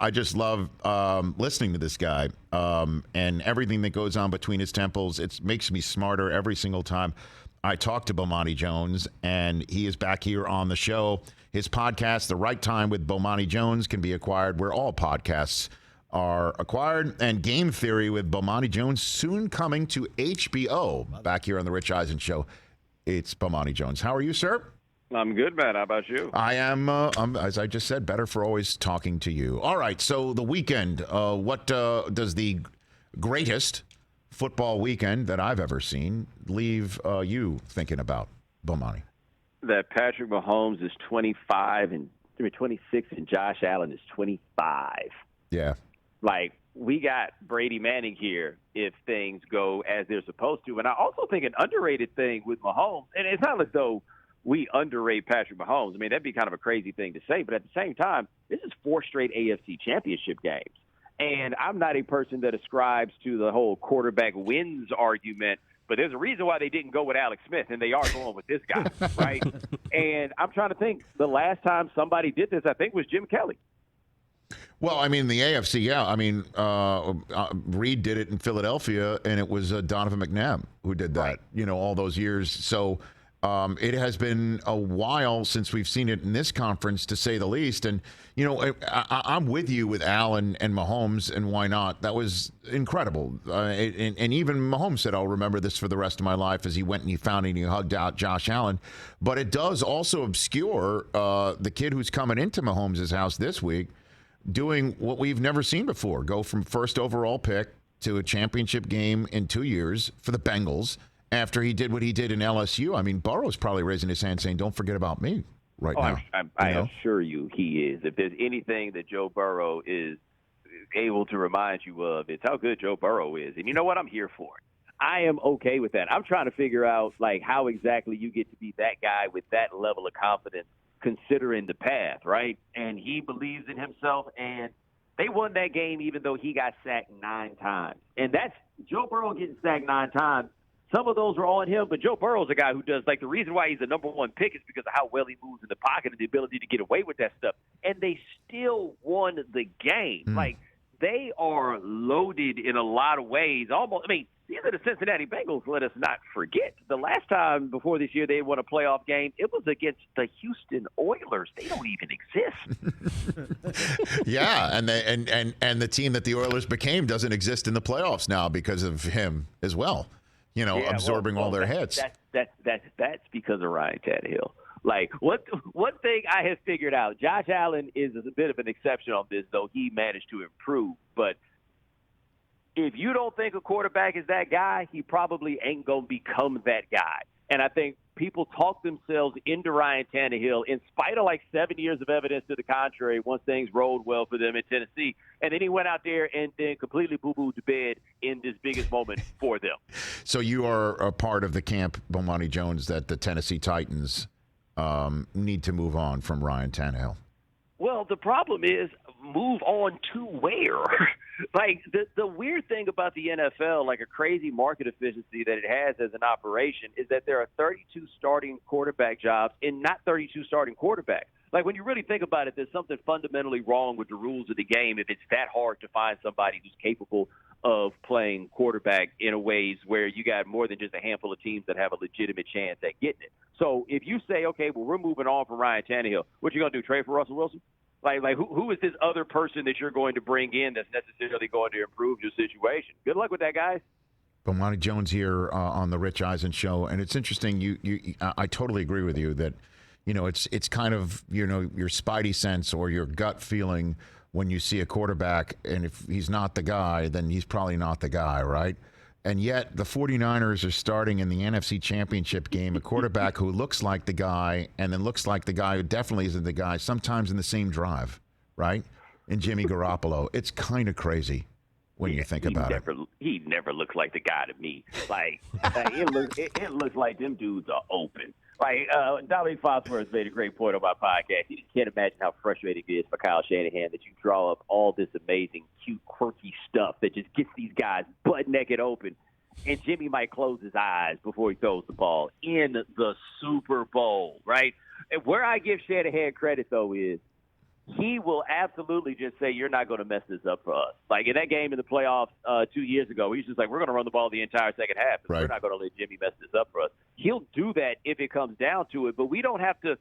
I just love listening to this guy and everything that goes on between his temples. It makes me smarter every single time I talk to Bomani Jones, and he is back here on the show. His podcast, The Right Time with Bomani Jones, can be acquired where all podcasts are acquired. And Game Theory with Bomani Jones soon coming to HBO. Back here on The Rich Eisen Show, it's Bomani Jones. How are you, sir? I'm good, man. How about you? I am, as I just said, better for always talking to you. All right, so the weekend, what does the greatest football weekend that I've ever seen leave you thinking about, Bomani? That Patrick Mahomes is 26, and Josh Allen is 25. Yeah. Like, we got Brady Manning here if things go as they're supposed to. And I also think an underrated thing with Mahomes, and it's not as though we underrate Patrick Mahomes. I mean, that'd be kind of a crazy thing to say. But at the same time, this is 4 straight AFC Championship games. And I'm not a person that ascribes to the whole quarterback wins argument, but there's a reason why they didn't go with Alex Smith, and they are going with this guy, right? And I'm trying to think, the last time somebody did this, I think, was Jim Kelly. Well, I mean, the AFC, yeah. I mean, Reed did it in Philadelphia, and it was Donovan McNabb who did that, right, all those years. So it has been a while since we've seen it in this conference, to say the least. And, I'm with you with Allen and Mahomes, and why not? That was incredible. And even Mahomes said, I'll remember this for the rest of my life, as he went and he found and he hugged out Josh Allen. But it does also obscure the kid who's coming into Mahomes' house this week, doing what we've never seen before, go from first overall pick to a championship game in 2 years for the Bengals after he did what he did in LSU. I mean, Burrow's probably raising his hand saying, don't forget about me now. I assure you he is. If there's anything that Joe Burrow is able to remind you of, it's how good Joe Burrow is. And you know what? I'm here for it. I am okay with that. I'm trying to figure out, like, how exactly you get to be that guy with that level of confidence, considering the path, right? And he believes in himself, and they won that game even though he got sacked 9 times. And that's Joe Burrow getting sacked 9 times. Some of those were on him, but Joe Burrow's a guy who does, like, the reason why he's the number 1 pick is because of how well he moves in the pocket and the ability to get away with that stuff. And they still won the game. Like, they are loaded in a lot of ways. Almost, I mean, these are the Cincinnati Bengals, let us not forget. The last time before this year they won a playoff game, it was against the Houston Oilers. They don't even exist. Yeah, and the team that the Oilers became doesn't exist in the playoffs now because of him as well. Absorbing all their hits. That's because of Ryan Tannehill. Like, one thing I have figured out, Josh Allen is a bit of an exception on this, though he managed to improve. But if you don't think a quarterback is that guy, he probably ain't going to become that guy. And I think people talk themselves into Ryan Tannehill in spite of, like, 7 years of evidence to the contrary once things rolled well for them in Tennessee. And then he went out there and then completely boo-booed to bed in this biggest moment for them. So you are a part of the camp, Bomani Jones, that the Tennessee Titans need to move on from Ryan Tannehill. Well, the problem is, move on to where? Like, the weird thing about the NFL, like a crazy market efficiency that it has as an operation, is that there are 32 starting quarterback jobs and not 32 starting quarterbacks. Like, when you really think about it, there's something fundamentally wrong with the rules of the game if it's that hard to find somebody who's capable of playing quarterback in a ways where you got more than just a handful of teams that have a legitimate chance at getting it. So if you say, okay, well, we're moving on from Ryan Tannehill, what you going to do, trade for Russell Wilson? Like who is this other person that you're going to bring in that's necessarily going to improve your situation? Good luck with that, guys. Bomani Jones here on the Rich Eisen Show, and it's interesting. I totally agree with you that it's kind of your spidey sense or your gut feeling when you see a quarterback, and if he's not the guy, then he's probably not the guy, right? And yet the 49ers are starting in the NFC Championship game a quarterback who looks like the guy and then looks like the guy who definitely isn't the guy, sometimes in the same drive, right? In Jimmy Garoppolo. It's kind of crazy when you think about it. He never looks like the guy to me. Like it looks like them dudes are open. Like, Dominic Foster made a great point on my podcast. You just can't imagine how frustrating it is for Kyle Shanahan that you draw up all this amazing, cute, quirky stuff that just gets these guys butt naked open. And Jimmy might close his eyes before he throws the ball in the Super Bowl, right? And where I give Shanahan credit, though, is he will absolutely just say, you're not going to mess this up for us. Like in that game in the playoffs 2 years ago, he's just like, we're going to run the ball the entire second half. Right. We're not going to let Jimmy mess this up for us. He'll do that if it comes down to it, but we don't have to.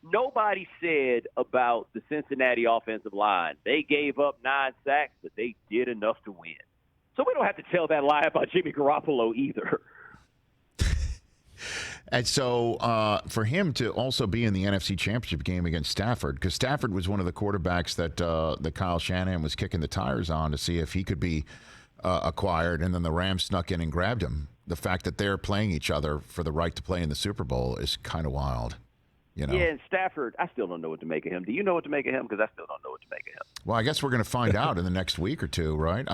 Nobody said about the Cincinnati offensive line, they gave up 9 sacks, but they did enough to win. So we don't have to tell that lie about Jimmy Garoppolo either. And so for him to also be in the NFC Championship game against Stafford, because Stafford was one of the quarterbacks that Kyle Shanahan was kicking the tires on to see if he could be acquired, and then the Rams snuck in and grabbed him. The fact that they're playing each other for the right to play in the Super Bowl is kind of wild. You know? Yeah, and Stafford, I still don't know what to make of him. Do you know what to make of him? Because I still don't know what to make of him. Well, I guess we're going to find out in the next week or two, right?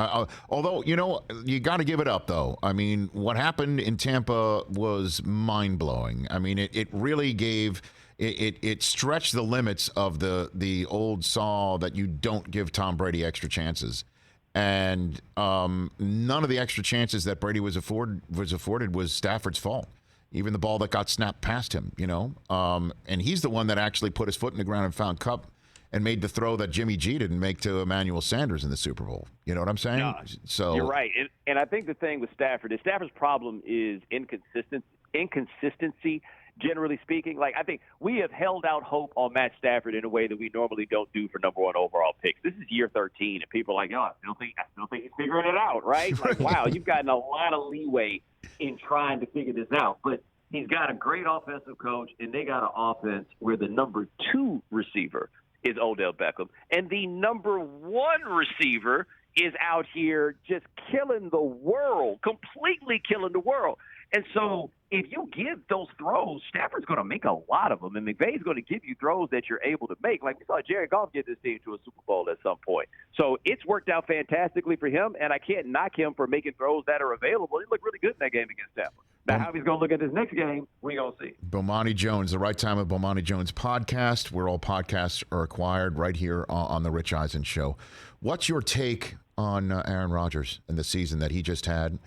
Although, you know, you got to give it up, though. I mean, what happened in Tampa was mind-blowing. I mean, it really gave – it stretched the limits of the old saw that you don't give Tom Brady extra chances. And none of the extra chances that Brady was afforded was Stafford's fault. Even the ball that got snapped past him, you know. And he's the one that actually put his foot in the ground and found Kupp and made the throw that Jimmy G didn't make to Emmanuel Sanders in the Super Bowl. You know what I'm saying? No, so you're right. And I think the thing with Stafford is Stafford's problem is inconsistency, generally speaking. Like, I think we have held out hope on Matt Stafford in a way that we normally don't do for number 1 overall picks. This is year 13, and people are like, I still think he's figuring it out, right? Like, wow, you've gotten a lot of leeway in trying to figure this out. But he's got a great offensive coach, and they got an offense where the number 2 receiver is Odell Beckham, and the number 1 receiver is out here just killing the world, completely killing the world. And so if you give those throws, Stafford's going to make a lot of them, and McVay's going to give you throws that you're able to make. Like we saw Jared Goff get this team to a Super Bowl at some point. So it's worked out fantastically for him, and I can't knock him for making throws that are available. He looked really good in that game against Stafford. Now, how he's going to look at this next game, we're going to see. Bomani Jones, the Right Time of Bomani Jones podcast, where all podcasts are acquired, right here on the Rich Eisen Show. What's your take on Aaron Rodgers and the season that he just had?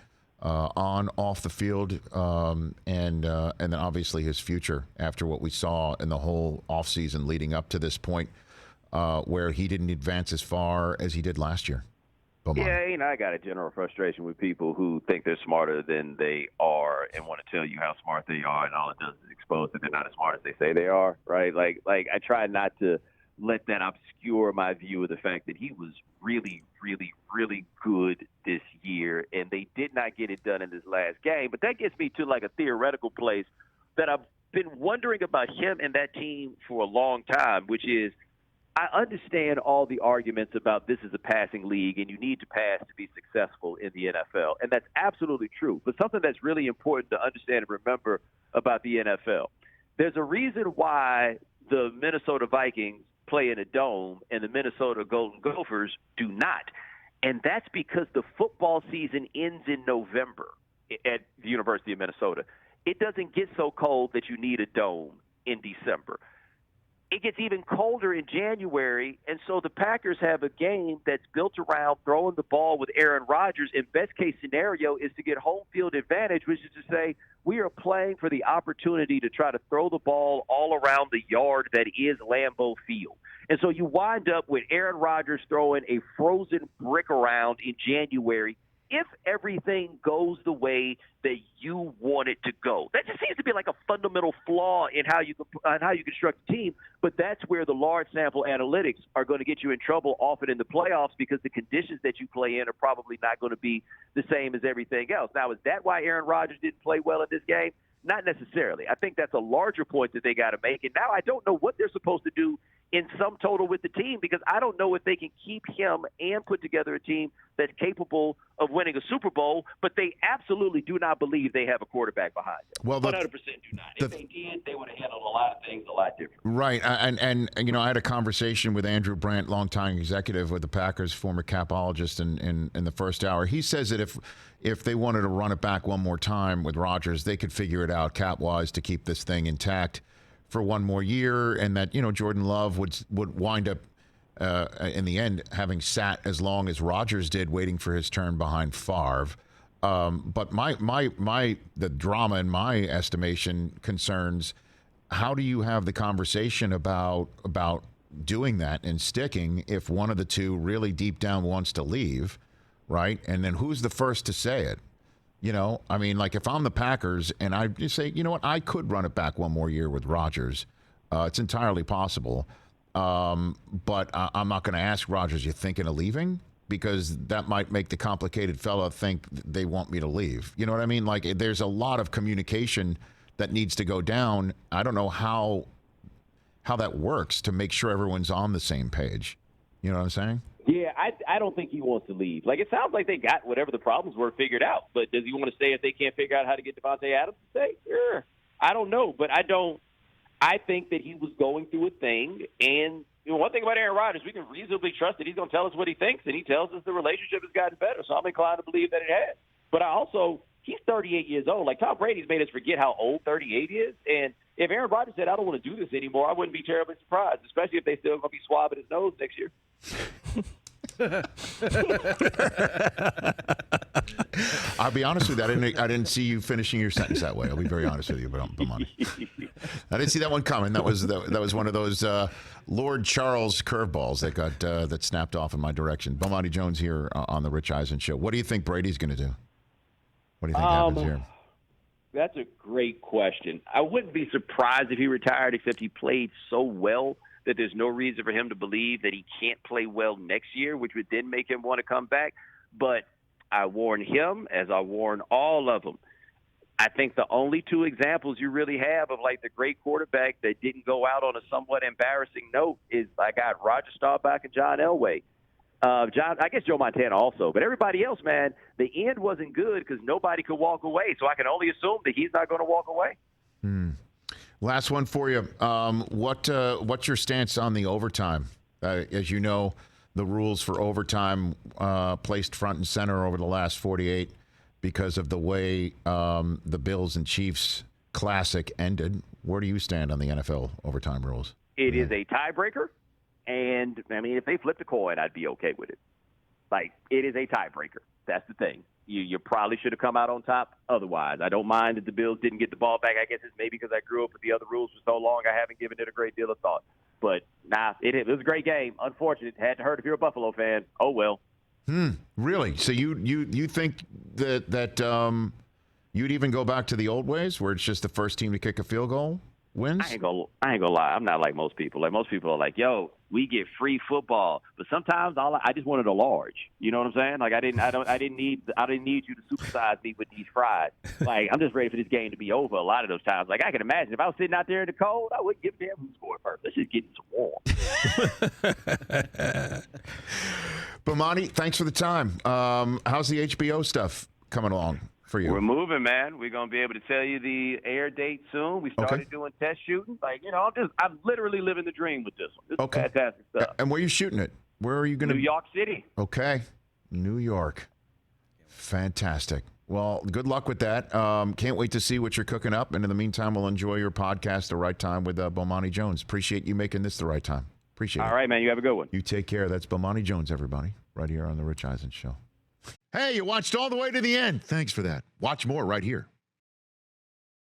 Off the field, and then obviously his future after what we saw in the whole offseason leading up to this point, where he didn't advance as far as he did last year. Bomani. Yeah, you know, I got a general frustration with people who think they're smarter than they are and want to tell you how smart they are, and all it does is expose that they're not as smart as they say they are, right? Like I try not to let that obscure my view of the fact that he was really, really, really good this year, and they did not get it done in this last game. But that gets me to like a theoretical place that I've been wondering about him and that team for a long time, which is I understand all the arguments about this is a passing league and you need to pass to be successful in the NFL, and that's absolutely true. But something that's really important to understand and remember about the NFL, there's a reason why the Minnesota Vikings play in a dome and the Minnesota Golden Gophers do not. And that's because the football season ends in November at the University of Minnesota. It doesn't get so cold that you need a dome in December. It gets even colder in January, and so the Packers have a game that's built around throwing the ball with Aaron Rodgers, and best-case scenario is to get home field advantage, which is to say we are playing for the opportunity to try to throw the ball all around the yard that is Lambeau Field. And so you wind up with Aaron Rodgers throwing a frozen brick around in January if everything goes the way that you want it to go. That just seems to be like a fundamental flaw in how you construct a team, but that's where the large sample analytics are going to get you in trouble often in the playoffs because the conditions that you play in are probably not going to be the same as everything else. Now, is that why Aaron Rodgers didn't play well in this game? Not necessarily. I think that's a larger point that they got to make. And now I don't know what they're supposed to do in sum total with the team because I don't know if they can keep him and put together a team that's capable of winning a Super Bowl, but they absolutely do not believe they have a quarterback behind them. Well, 100% do not. If they did, they would have handled a lot of things a lot different. Right. And you know, I had a conversation with Andrew Brandt, longtime executive with the Packers, former capologist in the first hour. He says that if they wanted to run it back one more time with Rodgers, they could figure it out cap-wise to keep this thing intact for one more year, and that, you know, Jordan Love would wind up in the end having sat as long as Rodgers did, waiting for his turn behind Favre. But the drama in my estimation concerns how do you have the conversation about doing that and sticking if one of the two really deep down wants to leave, right? And then who's the first to say it? You know, I mean, like if I'm the Packers and I just say, you know what, I could run it back one more year with Rodgers. It's entirely possible. But I'm not going to ask Rodgers, you thinking of leaving? Because that might make the complicated fella think they want me to leave. You know what I mean? Like there's a lot of communication that needs to go down. I don't know how that works to make sure everyone's on the same page. You know what I'm saying? Yeah, I don't think he wants to leave. Like, it sounds like they got whatever the problems were figured out. But does he want to stay if they can't figure out how to get Devontae Adams to stay? Sure. I don't know. But I think that he was going through a thing. And you know, one thing about Aaron Rodgers, we can reasonably trust that he's going to tell us what he thinks. And he tells us the relationship has gotten better. So I'm inclined to believe that it has. But he's 38 years old. Like, Tom Brady's made us forget how old 38 is. And if Aaron Rodgers said, I don't want to do this anymore, I wouldn't be terribly surprised, especially if they still going to be swabbing his nose next year. I'll be honest with you. I didn't see you finishing your sentence that way. I'll be very honest with you, Bomani. I didn't see that one coming. That was one of those Lord Charles curveballs that got that snapped off in my direction. Bomani Jones here on the Rich Eisen Show. What do you think Brady's going to do? What do you think happens here? That's a great question. I wouldn't be surprised if he retired, except he played so well that there's no reason for him to believe that he can't play well next year, which would then make him want to come back. But I warn him, as I warn all of them, I think the only two examples you really have of like the great quarterback that didn't go out on a somewhat embarrassing note is I got Roger Staubach and John Elway. I guess Joe Montana also. But everybody else, man, the end wasn't good because nobody could walk away. So I can only assume that he's not going to walk away. Last one for you. What's your stance on the overtime? As you know, the rules for overtime placed front and center over the last 48 because of the way the Bills and Chiefs Classic ended. Where do you stand on the NFL overtime rules? It is a tiebreaker. And, I mean, if they flipped a coin, I'd be okay with it. Like, it is a tiebreaker. That's the thing. You probably should have come out on top otherwise. I don't mind that the Bills didn't get the ball back. I guess it's maybe because I grew up with the other rules for so long I haven't given it a great deal of thought. But, it was a great game. Unfortunate. Had to hurt if you're a Buffalo fan. Oh, well. Really? So you think that you'd even go back to the old ways where it's just the first team to kick a field goal wins? I ain't gonna lie. I'm not like most people. Like, most people are like, yo, we get free football. But sometimes I just wanted a large. You know what I'm saying? Like, I didn't need you to supersize me with these fries. Like, I'm just ready for this game to be over a lot of those times. Like, I can imagine if I was sitting out there in the cold, I wouldn't give a damn who scored first. Let's just get some warm. Bomani, thanks for the time. How's the HBO stuff coming along for you? We're moving, man. We're going to be able to tell you the air date soon. We started doing test shooting. Like, you know, I'm literally living the dream with this one. This is fantastic stuff. And where are you shooting it? Where are you going to? New York City. Okay. New York. Fantastic. Well, good luck with that. Can't wait to see what you're cooking up. And in the meantime, we'll enjoy your podcast, The Right Time, with Bomani Jones. Appreciate you making this the right time. Appreciate it. All right, man. You have a good one. You take care. That's Bomani Jones, everybody, right here on The Rich Eisen Show. Hey, you watched all the way to the end. Thanks for that. Watch more right here